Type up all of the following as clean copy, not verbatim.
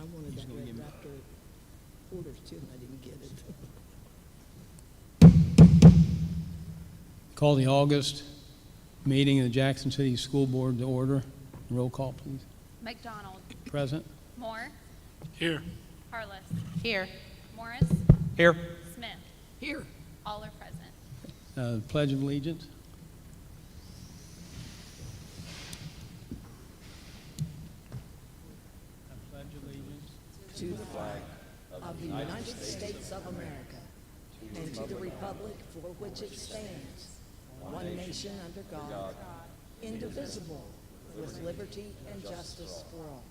I wanted that Red Raptor orders too, and I didn't get it. Call the August meeting of the Jackson City School Board to order. Roll call, please. McDonald. Present. Moore. Here. Harless. Here. Morris. Here. Smith. Here. All are present. Pledge of Allegiance. I pledge allegiance To the flag of the United States of America and to the republic for which it stands, one nation under God, indivisible, with liberty and justice for all.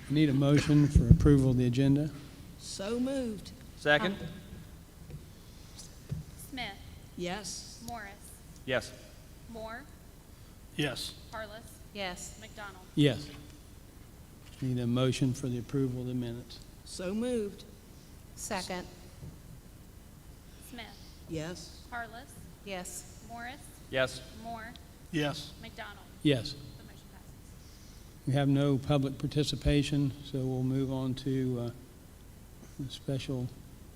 I need a motion for approval of the agenda. So moved. Second. Smith. Yes. Morris. Yes. Moore. Yes. Harless. Yes. McDonald. Yes. Need a motion for the approval of the minutes. So moved. Second. Smith. Yes. Harless. Yes. Morris. Yes. Moore. Yes. McDonald. Yes. The motion passes. We have no public participation, so we'll move on to the special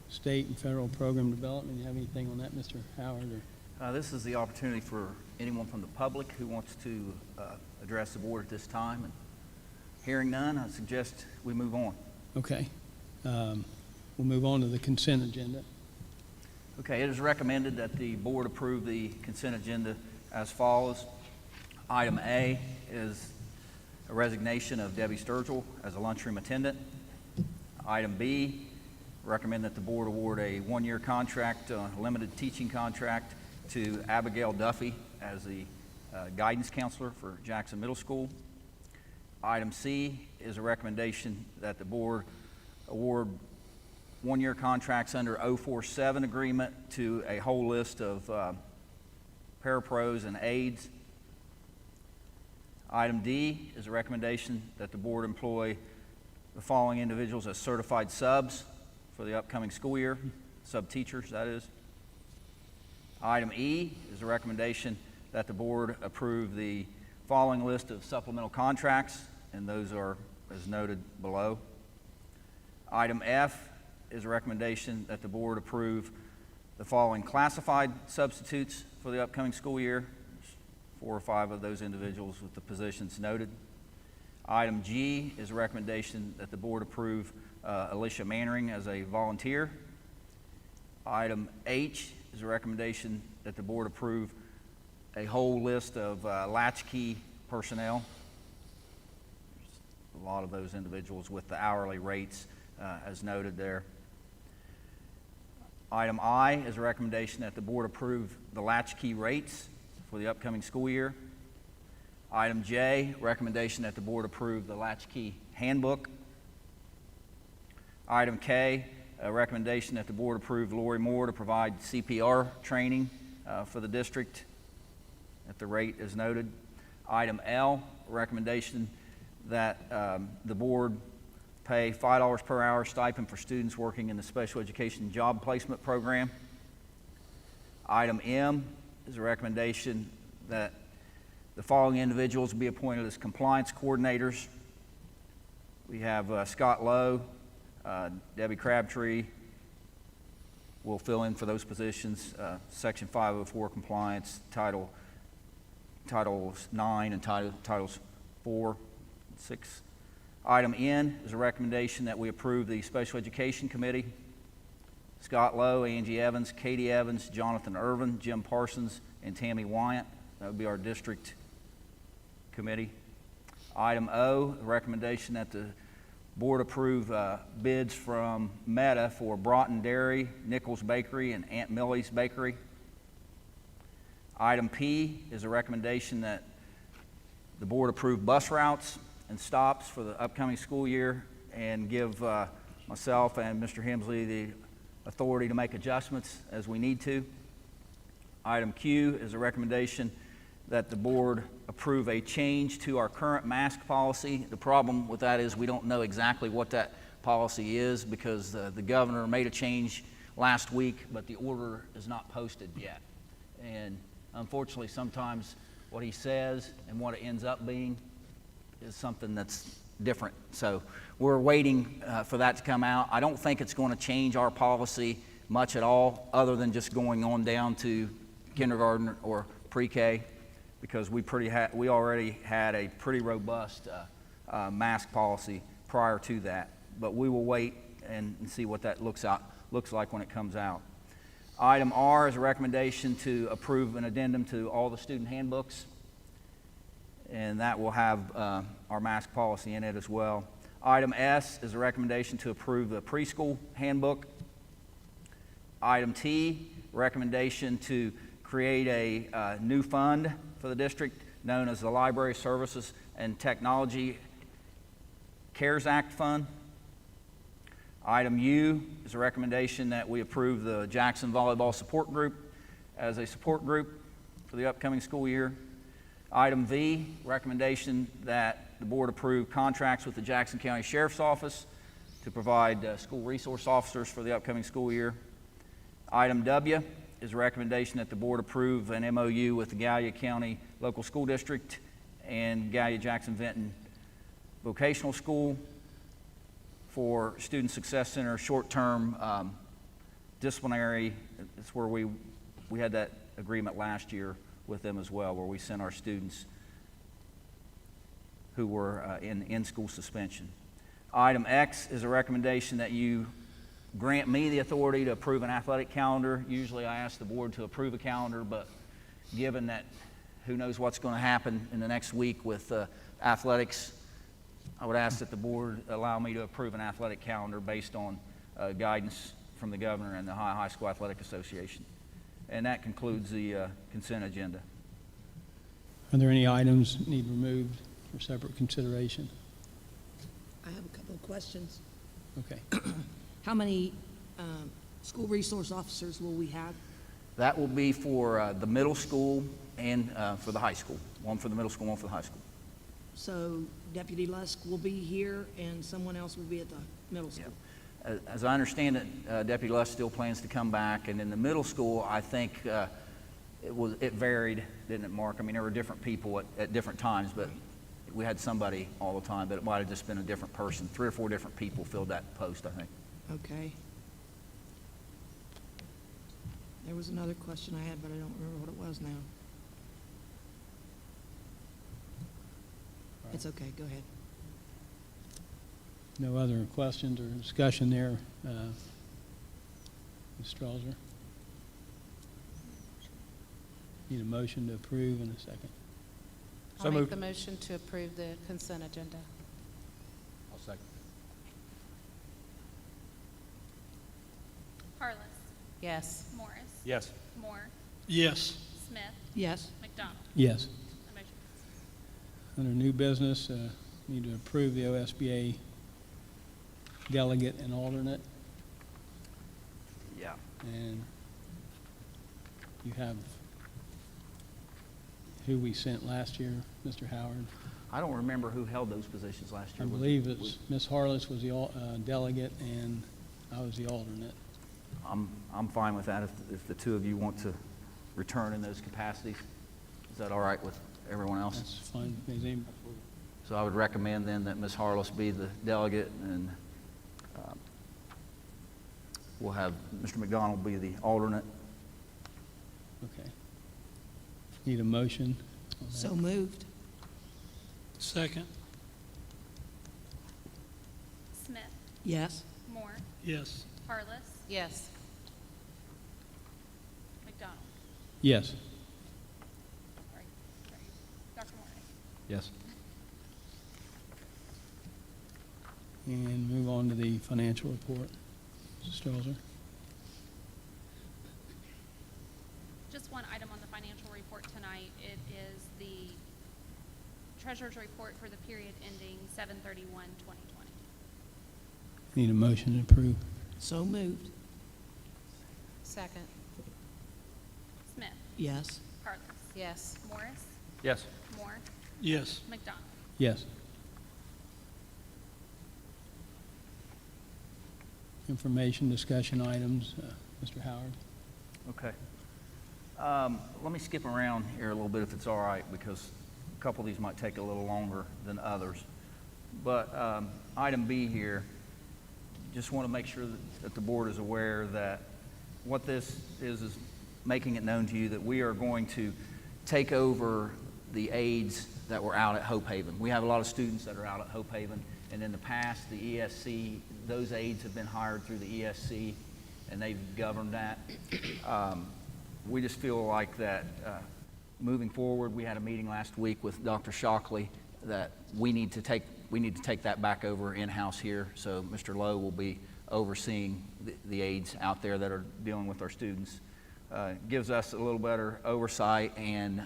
state and federal program development. You have anything on that, Mr. Howard? Or? This is the opportunity for anyone from the public who wants to address the board at this time. And hearing none, I suggest we move on. Okay. We'll move on to the consent agenda. Okay, it is recommended that the board approve the consent agenda as follows. Item A is a resignation of Debbie Sturgill as a lunchroom attendant. Item B, recommend that the board award a one-year contract, limited teaching contract to Abigail Duffy as the guidance counselor for Jackson Middle School. Item C is a recommendation that the board award one-year contracts under 047 agreement to a whole list of parapros and aides. Item D is a recommendation that the board employ the following individuals as certified subs for the upcoming school year, sub-teachers, that is. Item E is a recommendation that the board approve the following list of supplemental contracts, and those are as noted below. Item F is a recommendation that the board approve the following classified substitutes for the upcoming school year. There's 4 or 5 of those individuals with the positions noted. Item G is a recommendation that the board approve Alicia Mannering as a volunteer. Item H is a recommendation that the board approve a whole list of latchkey personnel. There's a lot of those individuals with the hourly rates as noted there. Item I is a recommendation that the board approve the latchkey rates for the upcoming school year. Item J, recommendation that the board approve the latchkey handbook. Item K, a recommendation that the board approve Lori Moore to provide CPR training for the district at the rate as noted. Item L, a recommendation that the board pay $5 per hour stipend for students working in the special education job placement program. Item M is a recommendation that the following individuals be appointed as compliance coordinators. We have Scott Lowe, Debbie Crabtree will fill in for those positions. Section 504 compliance, Titles 9 and Titles 4 and 6. Item N is a recommendation that we approve the Special Education Committee. Scott Lowe, Angie Evans, Katie Evans, Jonathan Irvin, Jim Parsons, and Tammy Wyant. That would be our district committee. Item O, a recommendation that the board approve bids from Meta for Broughton Dairy, Nichols Bakery, and Aunt Millie's Bakery. Item P is a recommendation that the board approve bus routes and stops for the upcoming school year and give myself and Mr. Hemsley the authority to make adjustments as we need to. Item Q is a recommendation that the board approve a change to our current mask policy. The problem with that is we don't know exactly what that policy is because the governor made a change last week, but the order is not posted yet. And unfortunately, sometimes what he says and what it ends up being is something that's different. So we're waiting for that to come out. I don't think it's going to change our policy much at all, other than just going on down to kindergarten or pre-K, because we already had a pretty robust mask policy prior to that. But we will wait and see what that looks like when it comes out. Item R is a recommendation to approve an addendum to all the student handbooks, and that will have our mask policy in it as well. Item S is a recommendation to approve the preschool handbook. Item T, recommendation to create a new fund for the district known as the Library Services and Technology CARES Act Fund. Item U is a recommendation that we approve the Jackson Volleyball Support Group as a support group for the upcoming school year. Item V, recommendation that the board approve contracts with the Jackson County Sheriff's Office to provide school resource officers for the upcoming school year. Item W is a recommendation that the board approve an MOU with the Gallia County Local School District and Gallia Jackson Vinton Vocational School for Student Success Center short-term disciplinary. It's where we had that agreement last year with them as well, where we sent our students who were in school suspension. Item X is a recommendation that you grant me the authority to approve an athletic calendar. Usually I ask the board to approve a calendar, but given that who knows what's going to happen in the next week with athletics, I would ask that the board allow me to approve an athletic calendar based on guidance from the governor and the High School Athletic Association. And that concludes the consent agenda. Are there any items that need removed for separate consideration? I have a couple of questions. Okay. How many school resource officers will we have? That will be for the middle school and for the high school. One for the middle school, one for the high school. So Deputy Lusk will be here and someone else will be at the middle school? As I understand it, Deputy Lusk still plans to come back, and in the middle school, I think it varied, didn't it, Mark? I mean, there were different people at different times, but we had somebody all the time, but it might have just been a different person. 3 or 4 different people filled that post, I think. Okay. There was another question I had, but I don't remember what it was now. It's okay, go ahead. No other questions or discussion there, Ms. Strauser? Need a motion to approve in a second. I'll make the motion to approve the consent agenda. I'll second. Harless. Yes. Morris. Yes. Moore. Yes. Smith. Yes. McDonald. Yes. The motion passes. Under new business, need to approve the OSBA delegate and alternate, Yeah. and you have who we sent last year, Mr. Howard. I don't remember who held those positions last I year. believe it's Ms. Harless was the delegate and I was the alternate. I'm fine with that if the two of you want to return in those capacities. Is that all right with everyone else? That's fine. Is any- So I would recommend then that Ms. Harless be the delegate, and we'll have Mr. McDonald be the alternate. Okay. Need a motion on that? So moved. Second. Smith. Yes. Moore. Yes. Harless. Yes. McDonald. Yes. Sorry. Dr. Morris. Yes. And move on to the financial report. Mrs. Strauser? Just one item on the financial report tonight. It is the treasurer's report for the period ending 7/31/2020. Need a motion to approve. So moved. Second. Smith. Yes. Harless. Yes. Morris. Yes. Moore. Yes. McDonald. Yes. Information discussion items, Mr. Howard. Okay. Let me skip around here a little bit if it's all right, because a couple of these might take a little longer than others. But item B here, just want to make sure that the board is aware that what this is making it known to you that we are going to take over the aides that were out at Hope Haven. We have a lot of students that are out at Hope Haven, and in the past, the ESC, those aides have been hired through the ESC, and they've governed that. We just feel like that moving forward, we had a meeting last week with Dr. Shockley that we need to take that back over in-house here. So Mr. Lowe will be overseeing the aides out there that are dealing with our students. Gives us a little better oversight and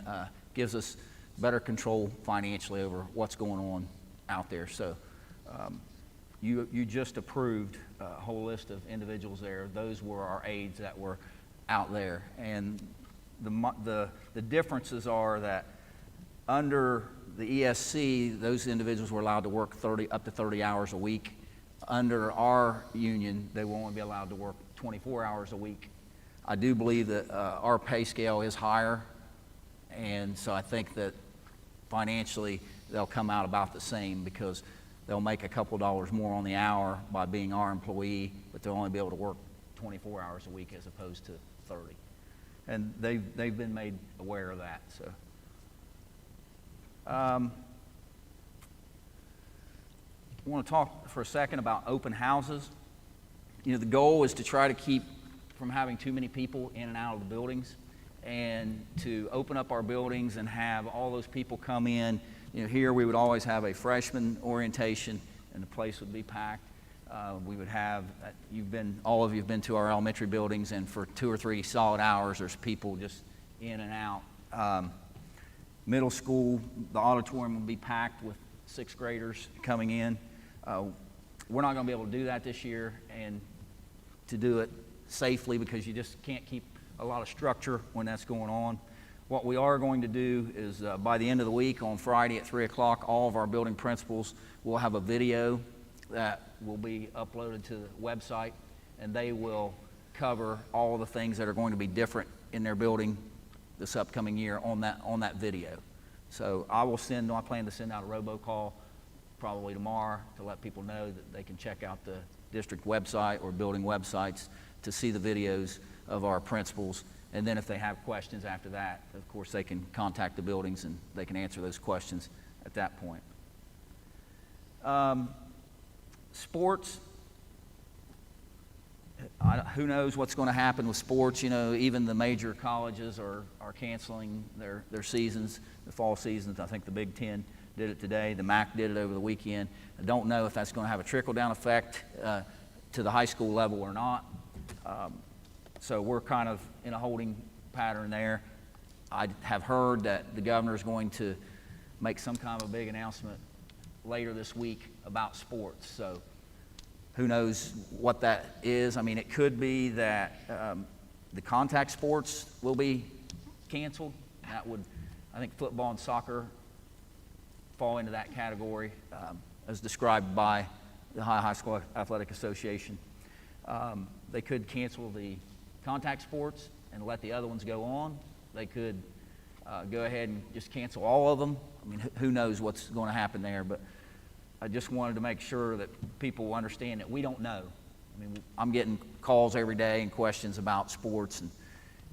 gives us better control financially over what's going on out there. So you just approved a whole list of individuals there. Those were our aides that were out there. And the differences are that under the ESC, those individuals were allowed to work up to 30 hours a week. Under our union, they will only be allowed to work 24 hours a week. I do believe that our pay scale is higher, and so I think that financially they'll come out about the same, because they'll make a couple dollars more on the hour by being our employee, but they'll only be able to work 24 hours a week as opposed to 30. And they've been made aware of that. So I want to talk for a second about open houses. You know, the goal is to try to keep from having too many people in and out of the buildings, and to open up our buildings and have all those people come in. You know, here we would always have a freshman orientation, and the place would be packed. We would have, all of you have been to our elementary buildings, and for 2 or 3 solid hours, there's people just in and out. Middle school, the auditorium would be packed with 6th graders coming in. We're not going to be able to do that this year, and to do it safely, because you just can't keep a lot of structure when that's going on. What we are going to do is by the end of the week on Friday at 3 o'clock, all of our building principals will have a video that will be uploaded to the website, and they will cover all the things that are going to be different in their building this upcoming year on that video. So I plan to send out a robocall probably tomorrow to let people know that they can check out the district website or building websites to see the videos of our principals. And then if they have questions after that, of course, they can contact the buildings and they can answer those questions at that point. Sports, who knows what's going to happen with sports. You know, even the major colleges are canceling their seasons, the fall seasons. I think the Big Ten did it today. The MAC did it over the weekend. I don't know if that's going to have a trickle-down effect to the high school level or not. So we're kind of in a holding pattern there. I have heard that the governor is going to make some kind of a big announcement later this week about sports. So who knows what that is. I mean, it could be that the contact sports will be canceled. That would, I think football and soccer fall into that category as described by the High School Athletic Association. They could cancel the contact sports and let the other ones go on. They could go ahead and just cancel all of them. I mean, who knows what's going to happen there, but I just wanted to make sure that people understand that we don't know. I mean, I'm getting calls every day and questions about sports, and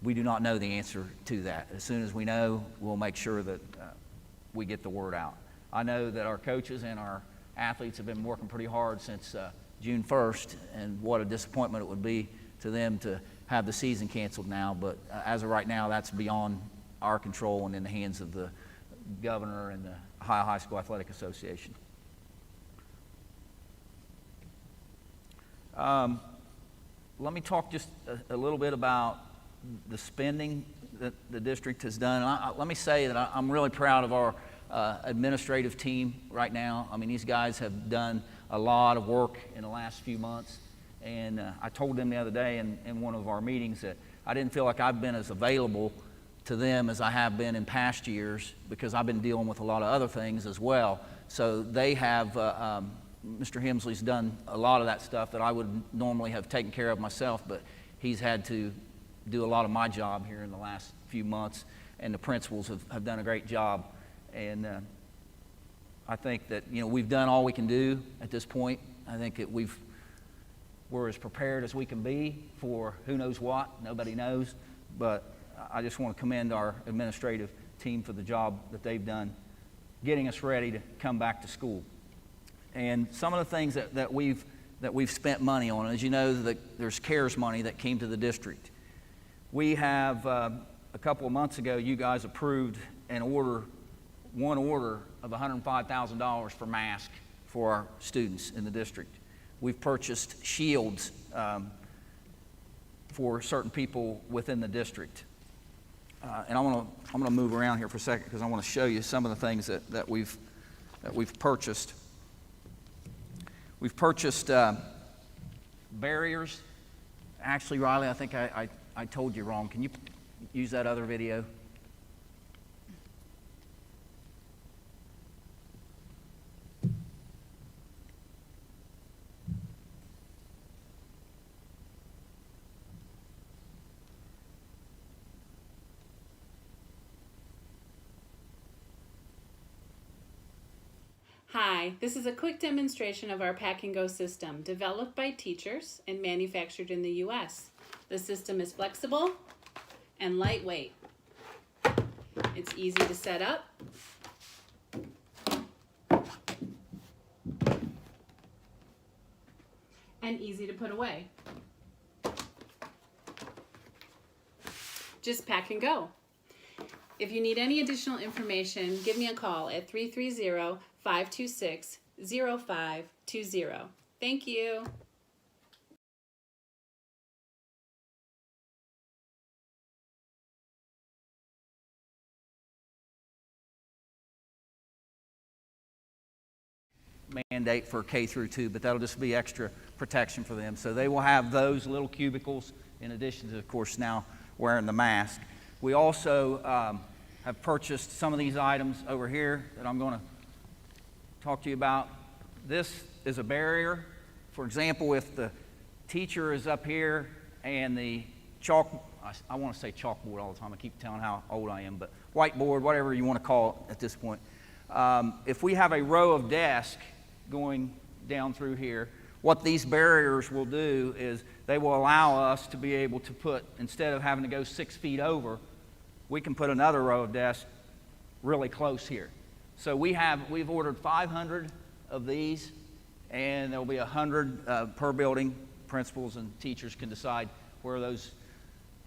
we do not know the answer to that. As soon as we know, we'll make sure that we get the word out. I know that our coaches and our athletes have been working pretty hard since June 1st, and what a disappointment it would be to them to have the season canceled now. But as of right now, that's beyond our control and in the hands of the governor and the High School Athletic Association. Let me talk just a little bit about the spending that the district has done. Let me say that I'm really proud of our administrative team right now. I mean, these guys have done a lot of work in the last few months. And I told them the other day in one of our meetings that I didn't feel like I've been as available to them as I have been in past years, because I've been dealing with a lot of other things as well. So they have, Mr. Hemsley's done a lot of that stuff that I would normally have taken care of myself, but he's had to do a lot of my job here in the last few months, and the principals have done a great job. And I think that, we've done all we can do at this point. I think that we're as prepared as we can be for who knows what. Nobody knows. But I just want to commend our administrative team for the job that they've done getting us ready to come back to school. And some of the things that we've spent money on, as you know, there's CARES money that came to the district. We have, a couple of months ago, you guys approved one order of $105,000 for masks for our students in the district. We've purchased shields for certain people within the district. And I'm going to move around here for a second because I want to show you some of the things that we've purchased. We've purchased barriers. Actually, Riley, I think I told you wrong. Can you use that other video? Hi, this is a quick demonstration of our Pack and Go system, developed by teachers and manufactured in the U.S. The system is flexible and lightweight. It's easy to set up and easy to put away. Just pack and go. If you need any additional information, give me a call at 330-526-0520. Thank you. Mandate for K through 2, but that'll just be extra protection for them. So they will have those little cubicles in addition to, of course, now wearing the mask. We also have purchased some of these items over here that I'm going to talk to you about. This is a barrier. For example, if the teacher is up here and the I want to say chalkboard all the time. I keep telling how old I am, but whiteboard, whatever you want to call it at this point. If we have a row of desks going down through here, what these barriers will do is they will allow us to be able to put, instead of having to go 6 feet over, we can put another row of desks really close here. So we've ordered 500 of these, and there will be 100 per building. Principals and teachers can decide where those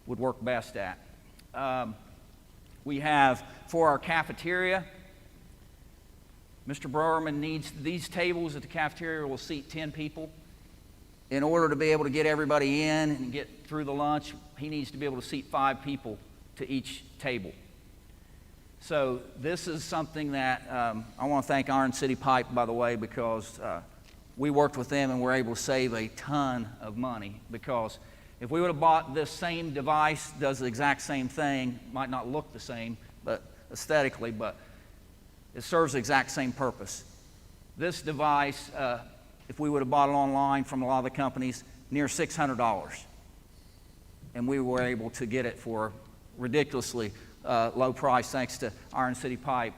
would work best at. We have, for our cafeteria, Mr. Browerman needs these tables at the cafeteria will seat 10 people. In order to be able to get everybody in and get through the lunch, he needs to be able to seat 5 people to each table. So this is something that I want to thank Iron City Pipe, by the way, because we worked with them and we're able to save a ton of money. Because if we would have bought this same device, does the exact same thing, might not look the same, but aesthetically, but it serves the exact same purpose. This device, if we would have bought it online from a lot of the companies, near $600. And we were able to get it for ridiculously low price, thanks to Iron City Pipe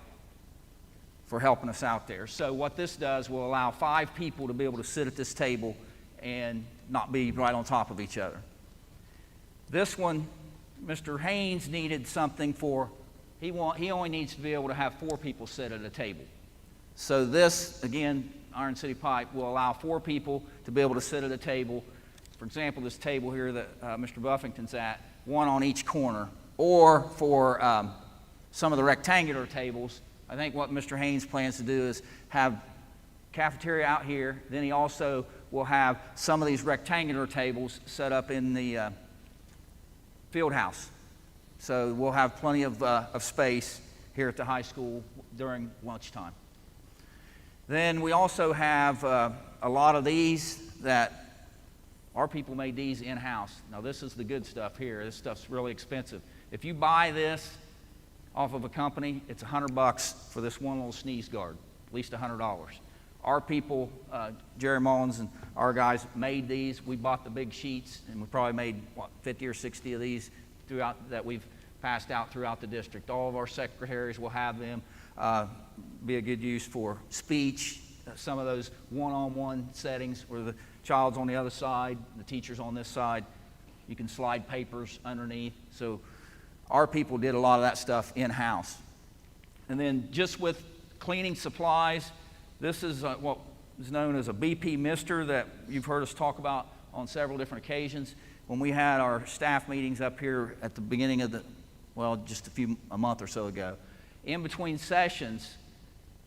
for helping us out there. So what this does will allow 5 people to be able to sit at this table and not be right on top of each other. This one, Mr. Haynes needed something for, he only needs to be able to have 4 people sit at a table. So this, again, Iron City Pipe will allow 4 people to be able to sit at a table. For example, this table here that Mr. Buffington's at, 1 on each corner. Or for some of the rectangular tables, I think what Mr. Haynes plans to do is have cafeteria out here. Then he also will have some of these rectangular tables set up in the field house. So we'll have plenty of space here at the high school during lunchtime. Then we also have a lot of these that our people made these in-house. Now this is the good stuff here. This stuff's really expensive. If you buy this off of a company, it's $100 for this one little sneeze guard, at least $100. Our people, Jerry Mullins and our guys made these. We bought the big sheets, and we probably made, 50 or 60 of these throughout that we've passed out throughout the district. All of our secretaries will have them. Be a good use for speech, some of those one-on-one settings where the child's on the other side, the teacher's on this side. You can slide papers underneath. So our people did a lot of that stuff in-house. And then just with cleaning supplies, this is what is known as a BP mister that you've heard us talk about on several different occasions. When we had our staff meetings up here at the beginning of just a month or so ago, in between sessions,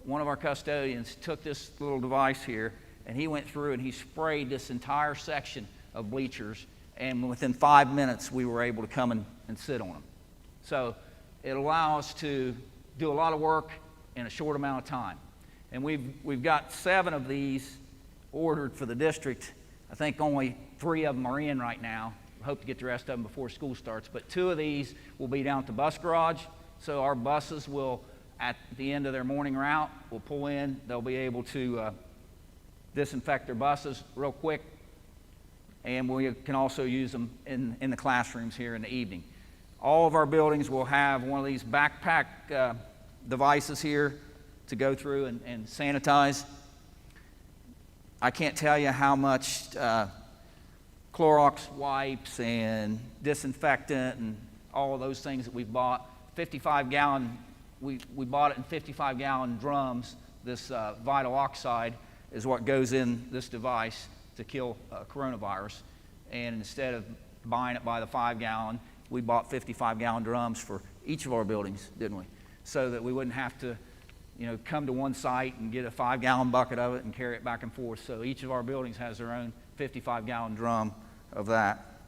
one of our custodians took this little device here and he went through and he sprayed this entire section of bleachers, and within 5 minutes we were able to come and sit on them. So it allows us to do a lot of work in a short amount of time. And we've got 7 of these ordered for the district. I think only 3 of them are in right now. I hope to get the rest of them before school starts. But 2 of these will be down at the bus garage. So our buses will, at the end of their morning route, will pull in. They'll be able to disinfect their buses real quick. And we can also use them in the classrooms here in the evening. All of our buildings will have one of these backpack devices here to go through and sanitize. I can't tell you how much Clorox wipes and disinfectant and all of those things that we've bought. 55-gallon, we bought it in 55-gallon drums. This vital oxide is what goes in this device to kill coronavirus. And instead of buying it by the 5-gallon, we bought 55-gallon drums for each of our buildings, didn't we? So that we wouldn't have to, come to one site and get a 5-gallon bucket of it and carry it back and forth. So each of our buildings has their own 55-gallon drum of that.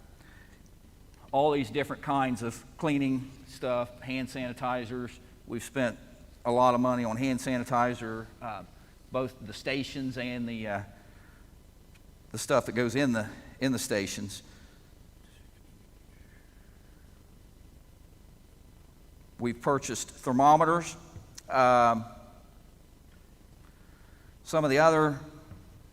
All these different kinds of cleaning stuff, hand sanitizers. We've spent a lot of money on hand sanitizer, both the stations and the stuff that goes in the stations. We've purchased thermometers. Some of the other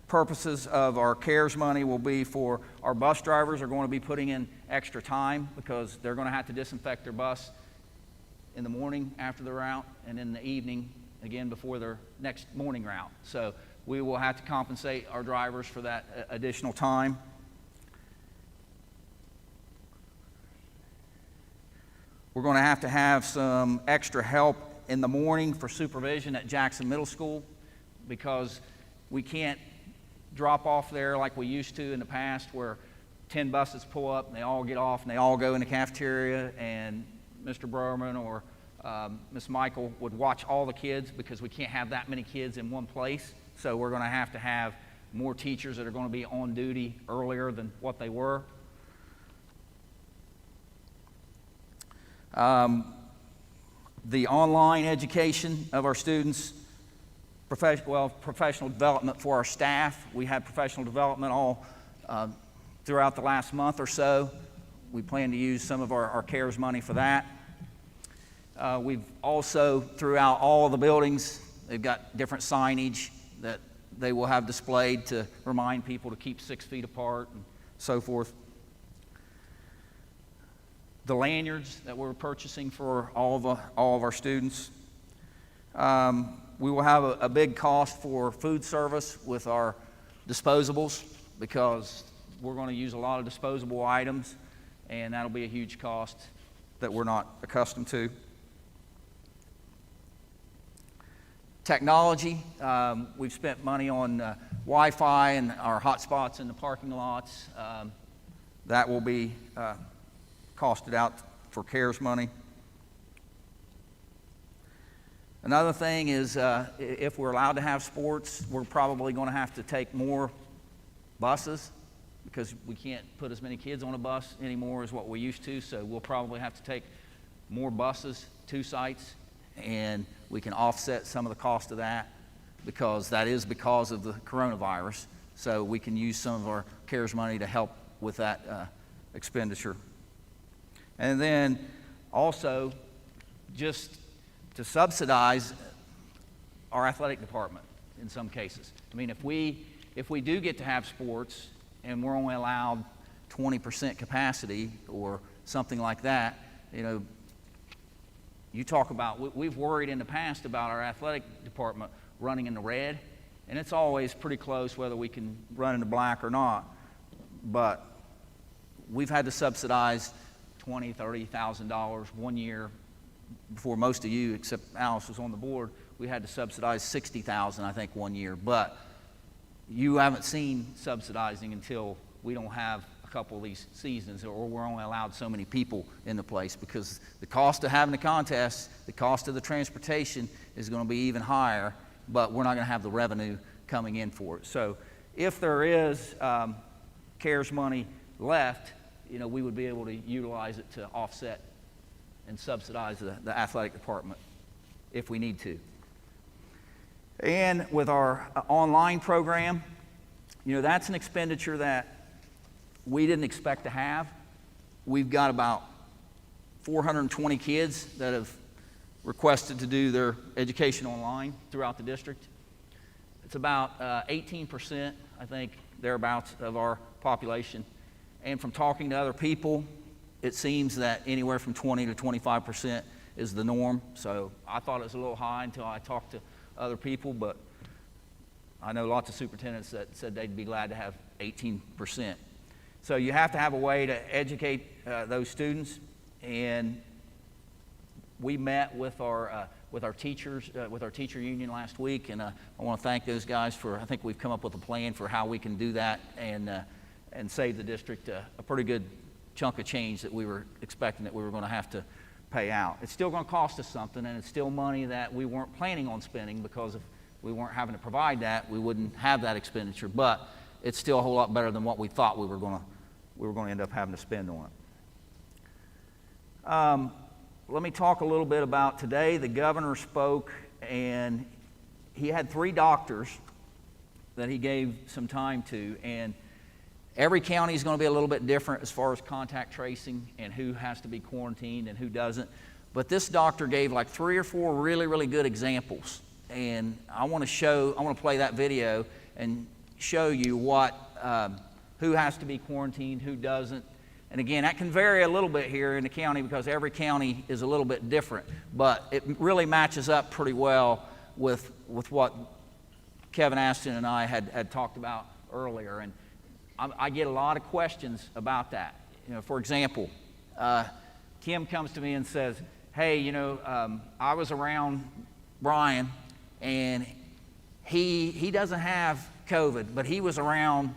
purposes of our CARES money will be for our bus drivers are going to be putting in extra time because they're going to have to disinfect their bus in the morning after the route and in the evening again before their next morning route. So we will have to compensate our drivers for that additional time. We're going to have some extra help in the morning for supervision at Jackson Middle School because we can't drop off there like we used to in the past where 10 buses pull up and they all get off and they all go in the cafeteria and Mr. Berman or Ms. Michael would watch all the kids because we can't have that many kids in one place. So we're going to have more teachers that are going to be on duty earlier than what they were. The online education of our students, professional development for our staff. We had professional development all throughout the last month or so. We plan to use some of our CARES money for that. We've also, throughout all of the buildings, they've got different signage that they will have displayed to remind people to keep 6 feet apart and so forth. The lanyards that we're purchasing for all of our students. We will have a big cost for food service with our disposables because we're going to use a lot of disposable items, and that'll be a huge cost that we're not accustomed to. Technology, we've spent money on Wi-Fi and our hotspots in the parking lots. That will be costed out for CARES money. Another thing is if we're allowed to have sports, we're probably going to have to take more buses because we can't put as many kids on a bus anymore as what we used to, so we'll probably have to take more buses to sites, and we can offset some of the cost of that because of the coronavirus. So we can use some of our CARES money to help with that expenditure. And then also just to subsidize our athletic department in some cases. I mean, if we do get to have sports and we're only allowed 20% capacity or something like that, you talk about, we've worried in the past about our athletic department running in the red, and it's always pretty close whether we can run in the black or not. But we've had to subsidize $20,000, $30,000 one year. Before most of you, except Alice, was on the board, we had to subsidize $60,000, I think, one year. But you haven't seen subsidizing until we don't have a couple of these seasons, or we're only allowed so many people in the place, because the cost of having the contest, the cost of the transportation is going to be even higher, but we're not going to have the revenue coming in for it. So if there is CARES money left, we would be able to utilize it to offset and subsidize the athletic department if we need to. And with our online program, that's an expenditure that we didn't expect to have. We've got about 420 kids that have requested to do their education online throughout the district. It's about 18%, I think, thereabouts, of our population. And from talking to other people, it seems that anywhere from 20 to 25% is the norm. So I thought it was a little high until I talked to other people, but I know lots of superintendents that said they'd be glad to have 18%. So you have to have a way to educate those students, and we met with our teachers, with our teacher union last week, and I want to thank those guys for, I think we've come up with a plan for how we can do that and save the district a pretty good chunk of change that we were expecting that we were going to have to pay out. It's still going to cost us something, and it's still money that we weren't planning on spending, because if we weren't having to provide that, we wouldn't have that expenditure. But it's still a whole lot better than what we thought we were going to end up having to spend on it. Let me talk a little bit about today. The governor spoke, and he had 3 doctors that he gave some time to, and every county is going to be a little bit different as far as contact tracing and who has to be quarantined and who doesn't. But this doctor gave like 3 or 4 really, really good examples. And I want to play that video and show you who has to be quarantined, who doesn't. And again, that can vary a little bit here in the county because every county is a little bit different. But it really matches up pretty well with what Kevin Aston and I had talked about earlier. And I get a lot of questions about that. For example, Kim comes to me and says, hey, I was around Brian, and he doesn't have COVID, but he was around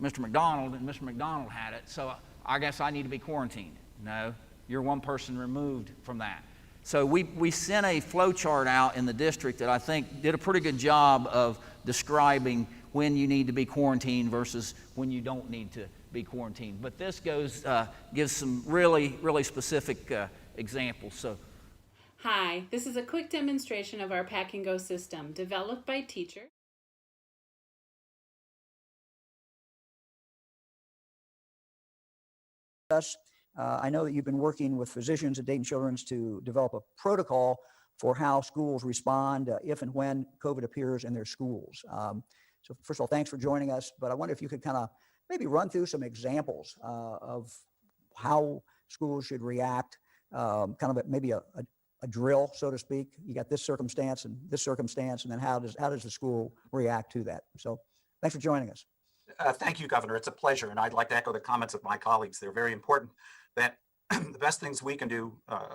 Mr. McDonald, and Mr. McDonald had it, so I guess I need to be quarantined. No, you're one person removed from that. So we sent a flow chart out in the district that I think did a pretty good job of describing when you need to be quarantined versus when you don't need to be quarantined. But this gives some really, really specific examples. So, Hi, this is a quick demonstration of our Pack and Go system developed by teachers. I know that you've been working with physicians at Dayton Children's to develop a protocol for how schools respond if and when COVID appears in their schools. So first of all, thanks for joining us, but I wonder if you could kind of maybe run through some examples of how schools should react, kind of maybe a drill, so to speak. You got this circumstance, and then how does the school react to that? So thanks for joining us. Thank you, Governor. It's a pleasure. And I'd like to echo the comments of my colleagues. They're very important, that the best things we can do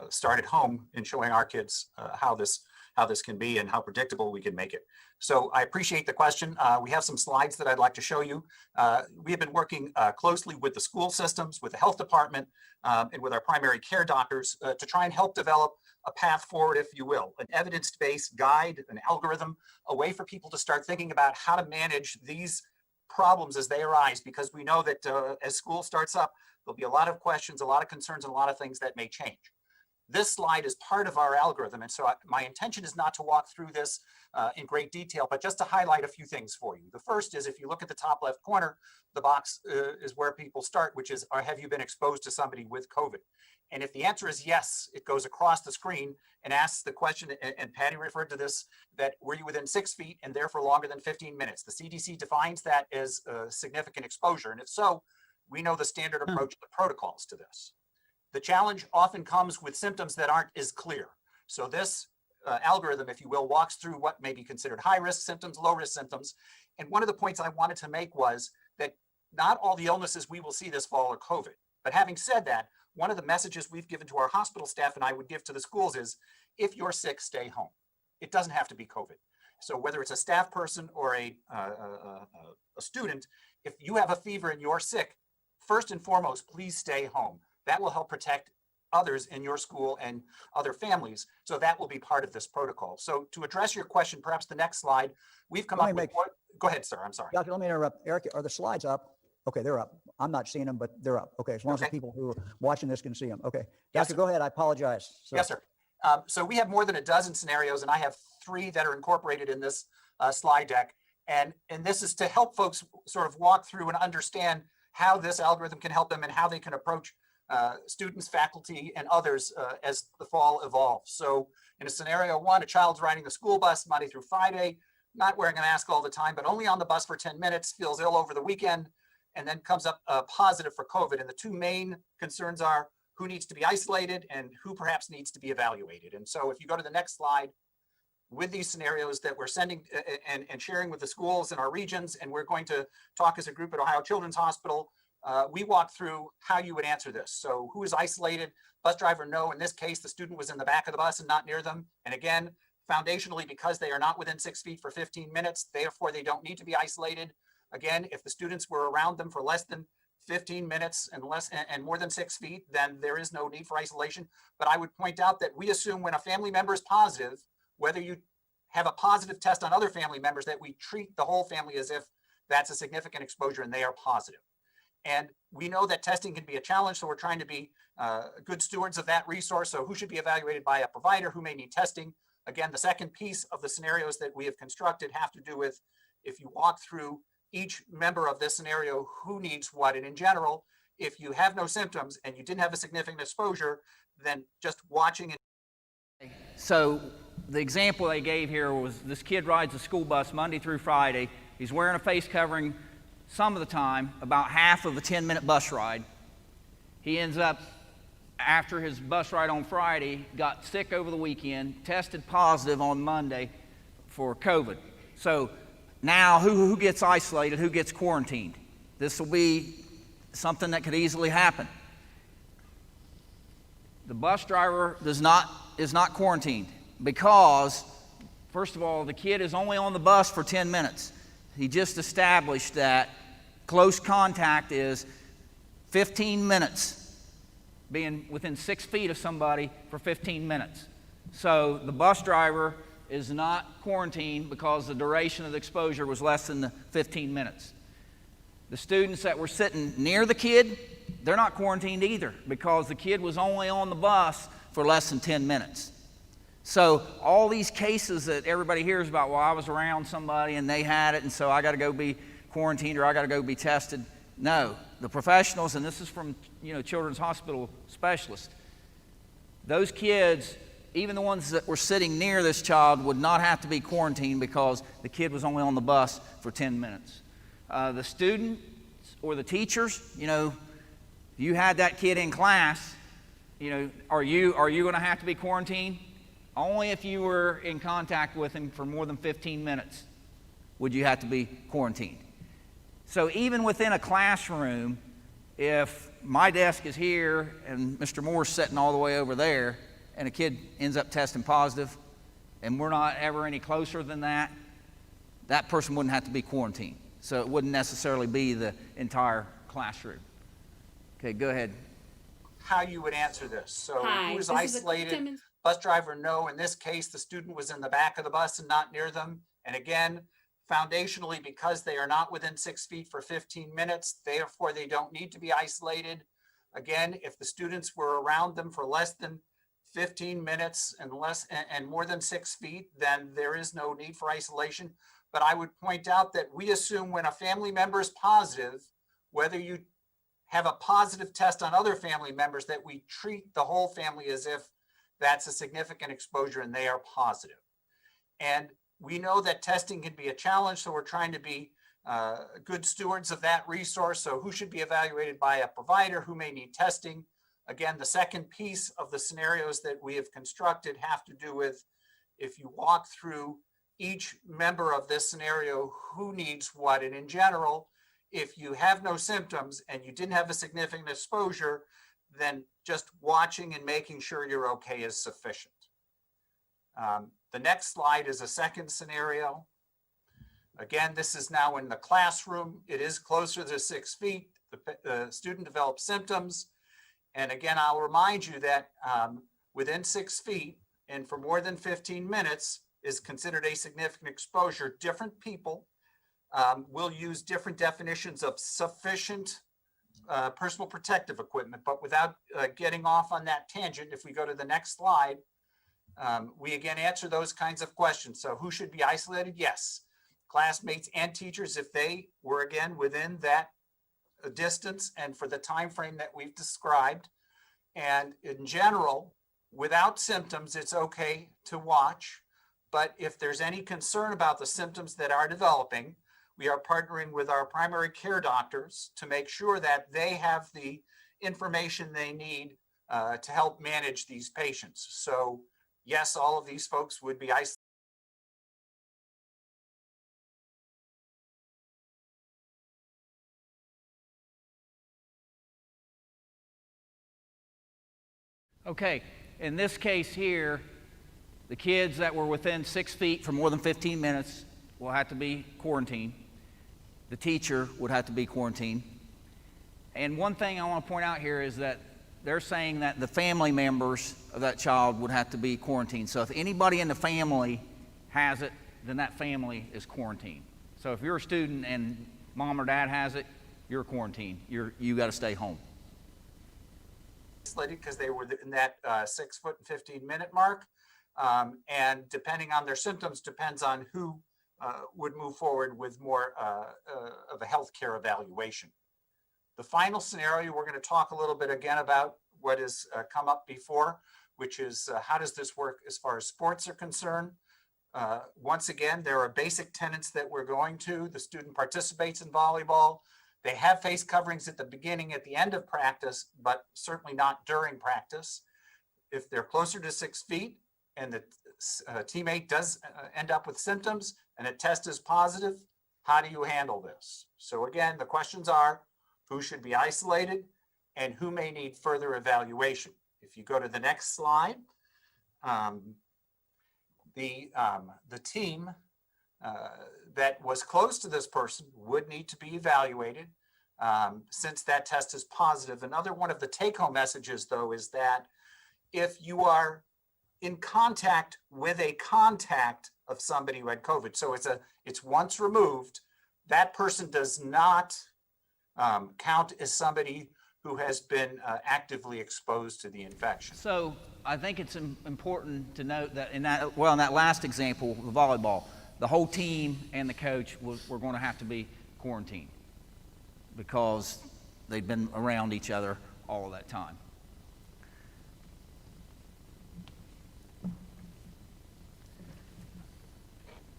start at home in showing our kids how this can be and how predictable we can make it. So I appreciate the question. We have some slides that I'd like to show you. We have been working closely with the school systems, with the health department, and with our primary care doctors to try and help develop a path forward, if you will, an evidence-based guide, an algorithm, a way for people to start thinking about how to manage these problems as they arise, because we know that as school starts up, there'll be a lot of questions, a lot of concerns, and a lot of things that may change. This slide is part of our algorithm, and so my intention is not to walk through this in great detail, but just to highlight a few things for you. The first is, if you look at the top left corner, the box is where people start, which is, have you been exposed to somebody with COVID? And if the answer is yes, it goes across the screen and asks the question, and Patty referred to this, that were you within 6 feet and there for longer than 15 minutes? The CDC defines that as significant exposure. And if so, we know the standard approach, the protocols to this. The challenge often comes with symptoms that aren't as clear. So this algorithm, if you will, walks through what may be considered high-risk symptoms, low-risk symptoms. And one of the points I wanted to make was that not all the illnesses we will see this fall are COVID. But having said that, one of the messages we've given to our hospital staff and I would give to the schools is, if you're sick, stay home. It doesn't have to be COVID. So whether it's a staff person or a student, if you have a fever and you're sick, first and foremost, please stay home. That will help protect others in your school and other families. So that will be part of this protocol. So to address your question, perhaps the next slide, we've come up with what, go ahead, sir, I'm sorry. Doctor, let me interrupt. Eric, are the slides up? Okay, they're up. I'm not seeing them, but they're up. Okay, as long as the people who are watching this can see them. Okay. Yes, Doctor, sir. go ahead. I apologize. Yes, sir. So we have more than a dozen scenarios, and I have 3 that are incorporated in this slide deck. And this is to help folks sort of walk through and understand how this algorithm can help them and how they can approach students, faculty, and others as the fall evolves. So in a scenario 1, a child's riding the school bus Monday through Friday, not wearing a mask all the time, but only on the bus for 10 minutes, feels ill over the weekend, and then comes up positive for COVID. And the 2 main concerns are who needs to be isolated and who perhaps needs to be evaluated. And so if you go to the next slide, with these scenarios that we're sending and sharing with the schools in our regions, and we're going to talk as a group at Ohio Children's Hospital, we walk through how you would answer this. So who is isolated? Bus driver, no. In this case, the student was in the back of the bus and not near them. And again, foundationally, because they are not within 6 feet for 15 minutes, therefore they don't need to be isolated. Again, if the students were around them for less than 15 minutes and more than 6 feet, then there is no need for isolation. But I would point out that we assume when a family member is positive, whether you have a positive test on other family members, that we treat the whole family as if that's a significant exposure and they are positive. And we know that testing can be a challenge, so we're trying to be good stewards of that resource. So who should be evaluated by a provider, who may need testing? Again, the second piece of the scenarios that we have constructed have to do with, if you walk through each member of this scenario, who needs what. And in general, if you have no symptoms and you didn't have a significant exposure, then just watching. So the example they gave here was this kid rides a school bus Monday through Friday. He's wearing a face covering some of the time, about half of a 10-minute bus ride. He ends up, after his bus ride on Friday, got sick over the weekend, tested positive on Monday for COVID. So now who gets isolated, who gets quarantined? This will be something that could easily happen. The bus driver is not quarantined because, first of all, the kid is only on the bus for 10 minutes. He just established that close contact is 15 minutes, being within 6 feet of somebody for 15 minutes. So the bus driver is not quarantined because the duration of the exposure was less than the 15 minutes. The students that were sitting near the kid, they're not quarantined either because the kid was only on the bus for less than 10 minutes. So all these cases that everybody hears about, well, I was around somebody and they had it and so I got to go be quarantined or I got to go be tested. No, the professionals, and this is from Children's Hospital specialists, those kids, even the ones that were sitting near this child, would not have to be quarantined because the kid was only on the bus for 10 minutes. The students or the teachers, you had that kid in class, are you going to have to be quarantined? Only if you were in contact with him for more than 15 minutes would you have to be quarantined. So even within a classroom, if my desk is here and Mr. Moore's sitting all the way over there and a kid ends up testing positive and we're not ever any closer than that, that person wouldn't have to be quarantined. So it wouldn't necessarily be the entire classroom. Okay, go ahead. How you would answer this. So Hi, who is this is a isolated? Bus driver, no. In this case, the student was in the back of the bus and not near them. And again, foundationally, because they are not within 6 feet for 15 minutes, therefore they don't need to be isolated. Again, if the students were around them for less than 15 minutes and more than 6 feet, then there is no need for isolation. But I would point out that we assume when a family member is positive, whether you have a positive test on other family members, that we treat the whole family as if that's a significant exposure and they are positive. And we know that testing can be a challenge, so we're trying to be good stewards of that resource. So who should be evaluated by a provider, who may need testing? Again, the second piece of the scenarios that we have constructed have to do with if you walk through each member of this scenario, who needs what. And in general, if you have no symptoms and you didn't have a significant exposure, then just watching and making sure you're okay is sufficient. The next slide is a second scenario. Again, this is now in the classroom. It is closer to 6 feet. The student develops symptoms. And again, I'll remind you that within 6 feet and for more than 15 minutes is considered a significant exposure. Different people will use different definitions of sufficient personal protective equipment, but without getting off on that tangent, if we go to the next slide, we again answer those kinds of questions. So who should be isolated? Yes, classmates and teachers if they were again within that distance and for the time frame that we've described. And in general, without symptoms, it's okay to watch. But if there's any concern about the symptoms that are developing, we are partnering with our primary care doctors to make sure that they have the information they need to help manage these patients. So yes, all of these folks would be isolated. Okay, in this case here, the kids that were within 6 feet for more than 15 minutes will have to be quarantined. The teacher would have to be quarantined. And one thing I want to point out here is that they're saying that the family members of that child would have to be quarantined. So if anybody in the family has it, then that family is quarantined. So if you're a student and mom or dad has it, you're quarantined. You got to stay home. Because they were in that 6 foot and 15 minute mark. And depending on their symptoms, depends on who would move forward with more of a healthcare evaluation. The final scenario, we're going to talk a little bit again about what has come up before, which is how does this work as far as sports are concerned? Once again, there are basic tenets that we're going to. The student participates in volleyball. They have face coverings at the beginning, at the end of practice, but certainly not during practice. If they're closer to 6 feet and the teammate does end up with symptoms and a test is positive, how do you handle this? So again, the questions are, who should be isolated and who may need further evaluation? If you go to the next slide, the team that was close to this person would need to be evaluated since that test is positive. Another one of the take-home messages, though, is that if you are in contact with a contact of somebody who had COVID, so it's once removed, that person does not count as somebody who has been actively exposed to the infection. So I think it's important to note that in that last example, the volleyball, the whole team and the coach were going to have to be quarantined because they'd been around each other all of that time.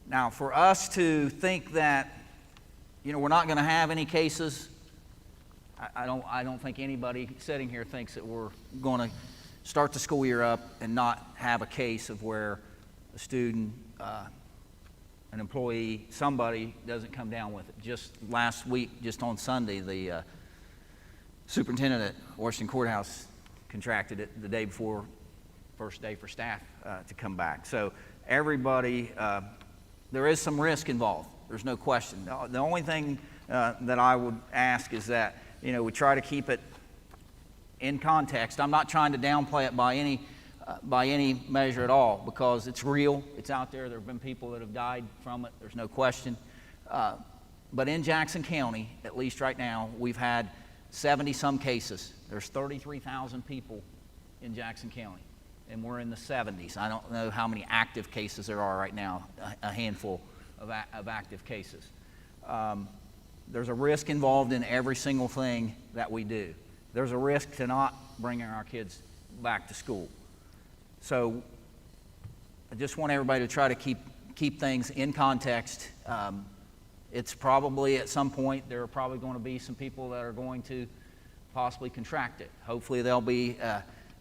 Now, for us to think that, we're not going to have any cases, I don't think anybody sitting here thinks that we're going to start the school year up and not have a case of where a student, an employee, somebody doesn't come down with it. Just last week, just on Sunday, the superintendent at Washington Courthouse contracted it the day before first day for staff to come back. So everybody, there is some risk involved. There's no question. The only thing that I would ask is that, we try to keep it in context. I'm not trying to downplay it by any measure at all, because it's real, it's out there. There have been people that have died from it, there's no question. But in Jackson County, at least right now, we've had 70-some cases. There's 33,000 people in Jackson County, and we're in the 70s. I don't know how many active cases there are right now, a handful of active cases. There's a risk involved in every single thing that we do. There's a risk to not bringing our kids back to school. So I just want everybody to try to keep things in context. It's probably at some point there are probably going to be some people that are going to possibly contract it. Hopefully they'll be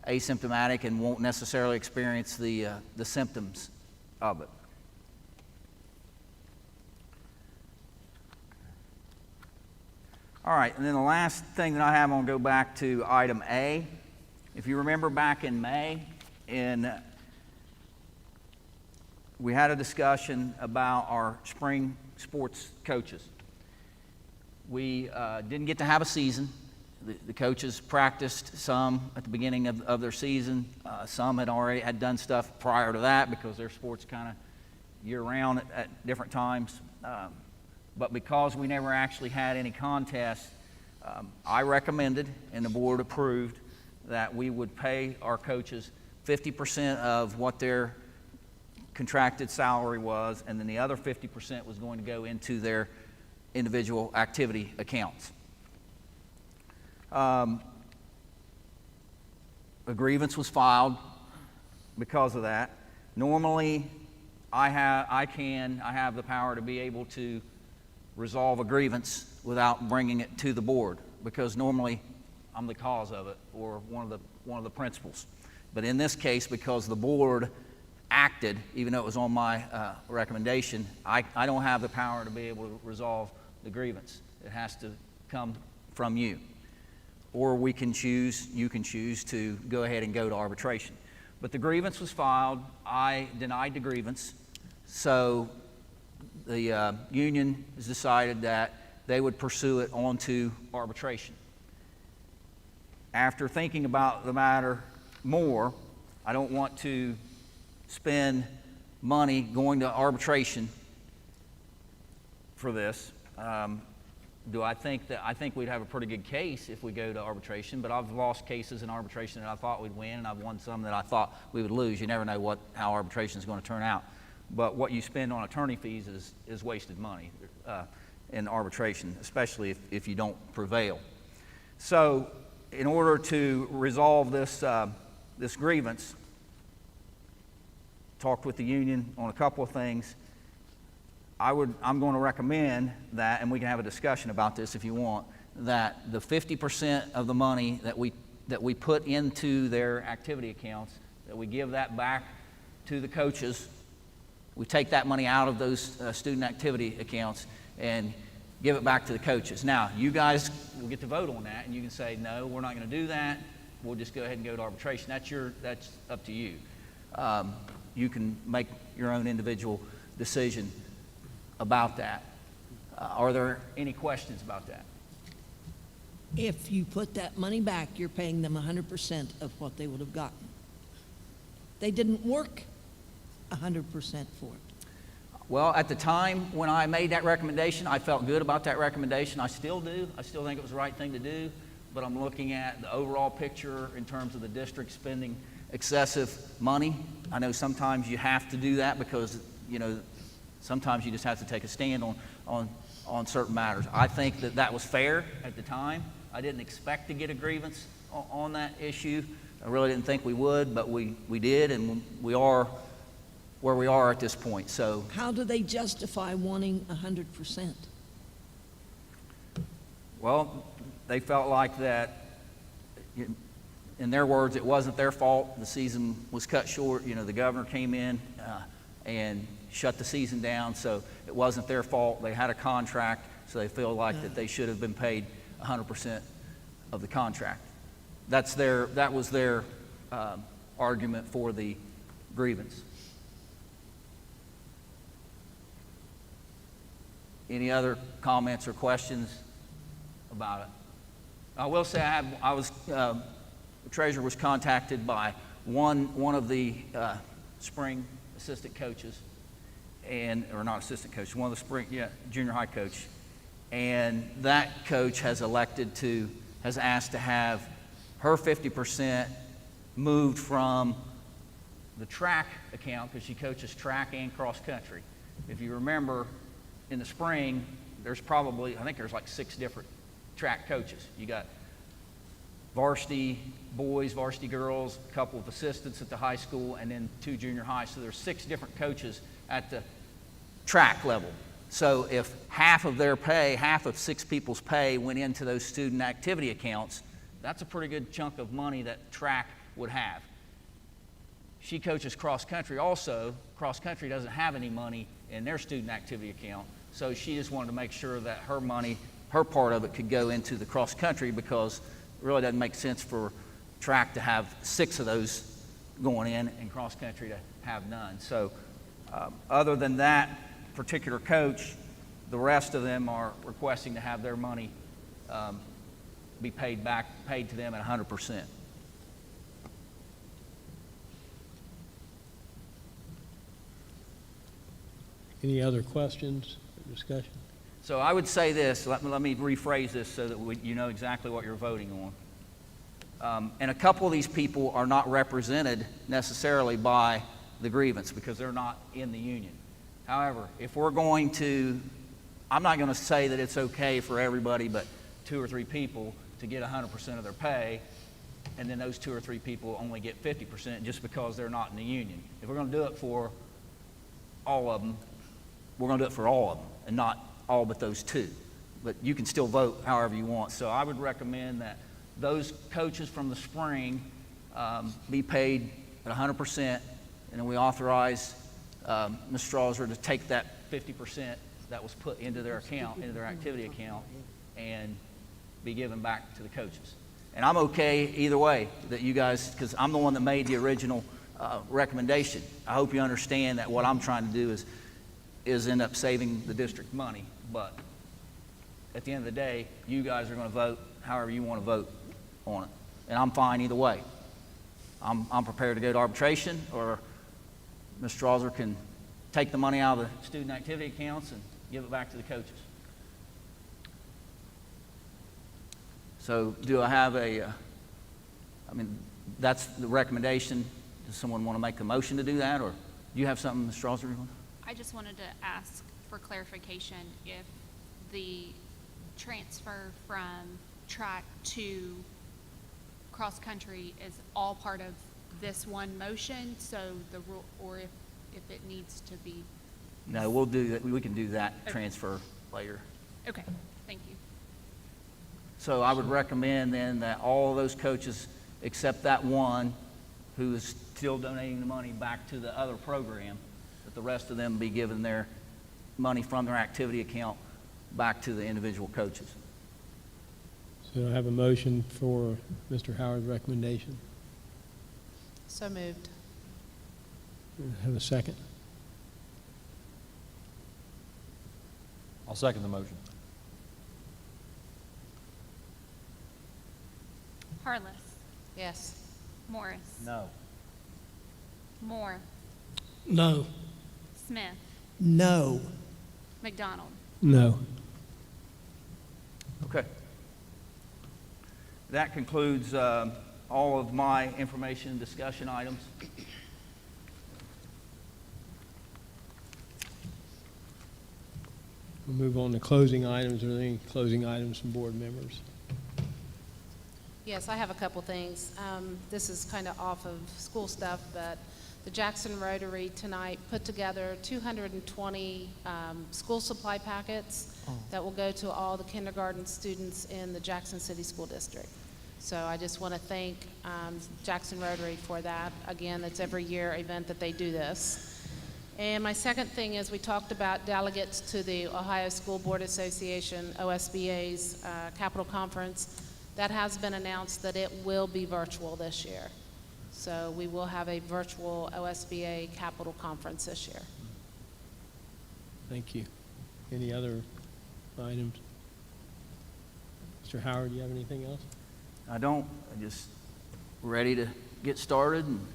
asymptomatic and won't necessarily experience the symptoms of it. All right, and then the last thing that I have, I'm going to go back to item A. If you remember back in May, we had a discussion about our spring sports coaches. We didn't get to have a season. The coaches practiced some at the beginning of their season. Some had done stuff prior to that because their sports kind of year-round at different times. But because we never actually had any contests, I recommended, and the board approved, that we would pay our coaches 50% of what their contracted salary was, and then the other 50% was going to go into their individual activity accounts. A grievance was filed because of that. Normally, I have the power to be able to resolve a grievance without bringing it to the board, because normally I'm the cause of it or one of the principals. But in this case, because the board acted, even though it was on my recommendation, I don't have the power to be able to resolve the grievance. It has to come from you. Or you can choose to go ahead and go to arbitration. But the grievance was filed. I denied the grievance. So the union has decided that they would pursue it on to arbitration. After thinking about the matter more, I don't want to spend money going to arbitration for this. I think we'd have a pretty good case if we go to arbitration, but I've lost cases in arbitration that I thought we'd win, and I've won some that I thought we would lose. You never know how arbitration is going to turn out. But what you spend on attorney fees is wasted money in arbitration, especially if you don't prevail. So in order to resolve this grievance, talked with the union on a couple of things. I'm going to recommend that, and we can have a discussion about this if you want, that the 50% of the money that we put into their activity accounts, that we give that back to the coaches. We take that money out of those student activity accounts and give it back to the coaches. Now, you guys will get to vote on that, and you can say, no, we're not going to do that. We'll just go ahead and go to arbitration. That's up to you. You can make your own individual decision about that. Are there any questions about that? If you put that money back, you're paying them 100% of what they would have gotten. They didn't work 100% for it. Well, at the time when I made that recommendation, I felt good about that recommendation. I still do. I still think it was the right thing to do, but I'm looking at the overall picture in terms of the district spending excessive money. I know sometimes you have to do that because, sometimes you just have to take a stand on certain matters. I think that was fair at the time. I didn't expect to get a grievance on that issue. I really didn't think we would, but we did, and we are where we are at this point. So how do they justify wanting 100%? Well, they felt like that, in their words, it wasn't their fault. The season was cut short. The governor came in and shut the season down, so it wasn't their fault. They had a contract, so they feel like that they should have been paid 100% of the contract. That was their argument for the grievance. Any other comments or questions about it? I will say the treasurer was contacted by one of the spring assistant coaches, or not assistant coach, one of the spring junior high coach, and that coach has asked to have her 50% moved from the track account, because she coaches track and cross country. If you remember, in the spring, I think there's like 6 different track coaches. You got varsity boys, varsity girls, a couple of assistants at the high school, and then 2 junior high. So there's 6 different coaches at the track level. So if half of 6 people's pay went into those student activity accounts, That's a pretty good chunk of money that track would have. She coaches cross country also. Cross country doesn't have any money in their student activity account, so she just wanted to make sure that her money, her part of it, could go into the cross country, because it really doesn't make sense for track to have 6 of those going in and cross country to have none. So other than that particular coach, the rest of them are requesting to have their money be paid to them at 100%. Any other questions or discussion? So I would say this, let me rephrase this so that you know exactly what you're voting on. And a couple of these people are not represented necessarily by the grievance because they're not in the union. However, if we're going to, I'm not going to say that it's okay for everybody but 2 or 3 people to get 100% of their pay, and then those 2 or 3 people only get 50% just because they're not in the union. If we're going to do it for all of them, we're going to do it for all of them, and not all but those 2. But you can still vote however you want. So I would recommend that those coaches from the spring be paid at 100%, and then we authorize Ms. Strasser to take that 50% that was put into their account, into their activity account, and be given back to the coaches. And I'm okay either way, that you guys, because I'm the one that made the original recommendation. I hope you understand that what I'm trying to do is end up saving the district money. But at the end of the day, you guys are going to vote however you want to vote on it. And I'm fine either way. I'm prepared to go to arbitration, or Ms. Strasser can take the money out of the student activity accounts and give it back to the coaches. So do I have that's the recommendation. Does someone want to make a motion to do that, or do you have something, Ms. Strasser? I just wanted to ask for clarification if the transfer from track to cross-country is all part of this one motion, so the rule, or if it needs to be. No, we'll do that. We can do that Okay. transfer later. Okay, thank you. So I would recommend then that all of those coaches, except that one who is still donating the money back to the other program, that the rest of them be given their money from their activity account back to the individual coaches. So I have a motion for Mr. Howard's recommendation. So moved. Have a second. I'll second the motion. Harless, Yes. Morris, No. Moore, No. Smith, No. McDonald. No. Okay. That concludes all of my information and discussion items. We'll move on to closing items. Are there any closing items from board members? Yes, I have a couple things. This is kind of off of school stuff, but the Jackson Rotary tonight put together 220 school supply packets that will go to all the kindergarten students in the Jackson City School District. So I just want to thank Jackson Rotary for that. Again, it's every year event that they do this. And my second thing is we talked about delegates to the Ohio School Board Association, OSBA's Capital Conference. That has been announced that it will be virtual this year. So we will have a virtual OSBA Capital Conference this year. Thank you. Any other items? Mr. Howard, do you have anything else? I don't. I'm just ready to get started. And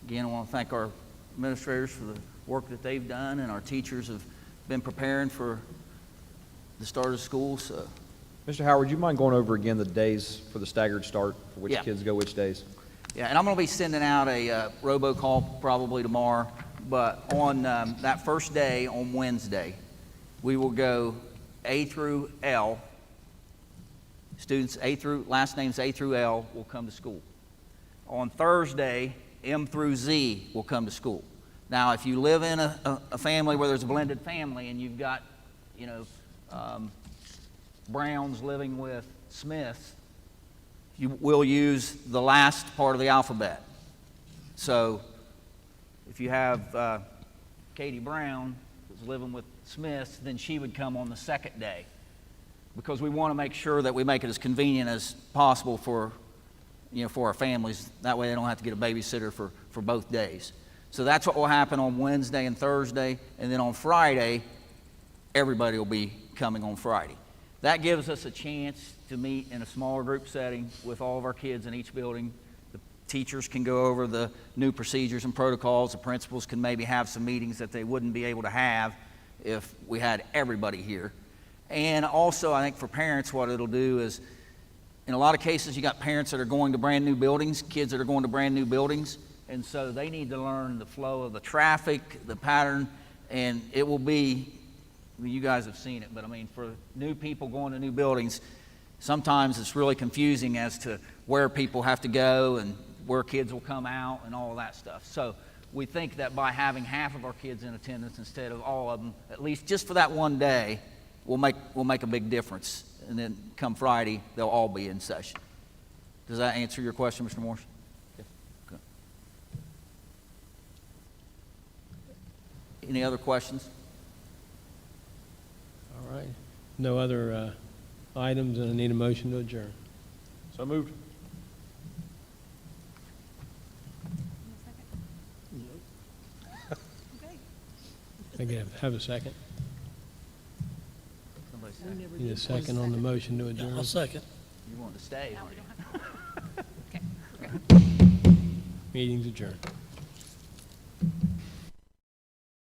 again, I want to thank our administrators for the work that they've done, and our teachers have been preparing for the start of school. So, Mr. Howard, would you mind going over again the days for the staggered start, for which Yeah. kids go which days? yeah, and I'm going to be sending out a robocall probably tomorrow. But on that first day, on Wednesday, we will go A through L. Students last names A through L will come to school. On Thursday, M through Z will come to school. Now, if you live in a family where there's a blended family and you've got, Browns living with Smiths, you will use the last part of the alphabet. So if you have Katie Brown, who's living with Smiths, then she would come on the second day, because we want to make sure that we make it as convenient as possible for, for our families. That way they don't have to get a babysitter for both days. So that's what will happen on Wednesday and Thursday, and then on Friday, everybody will be coming on Friday. That gives us a chance to meet in a smaller group setting with all of our kids in each building. The teachers can go over the new procedures and protocols. The principals can maybe have some meetings that they wouldn't be able to have if we had everybody here. And also, I think for parents, what it'll do is, in a lot of cases, you got parents that are going to brand new buildings, kids that are going to brand new buildings, and so they need to learn the flow of the traffic, the pattern, and it will be, you guys have seen it, but I mean, for new people going to new buildings, sometimes it's really confusing as to where people have to go and where kids will come out and all of that stuff. So we think that by having half of our kids in attendance instead of all of them, at least just for that one day, will make a big difference. And then come Friday, they'll all be in session. Does that answer your question, Mr. Morris? Yeah. Okay. Any other questions? All right. No other items, and I need a motion to adjourn. So moved. I can have a second. Somebody say. Need a second on the motion to adjourn. I'll second. You want to stay, aren't you? Okay, we're good. Meeting's adjourned.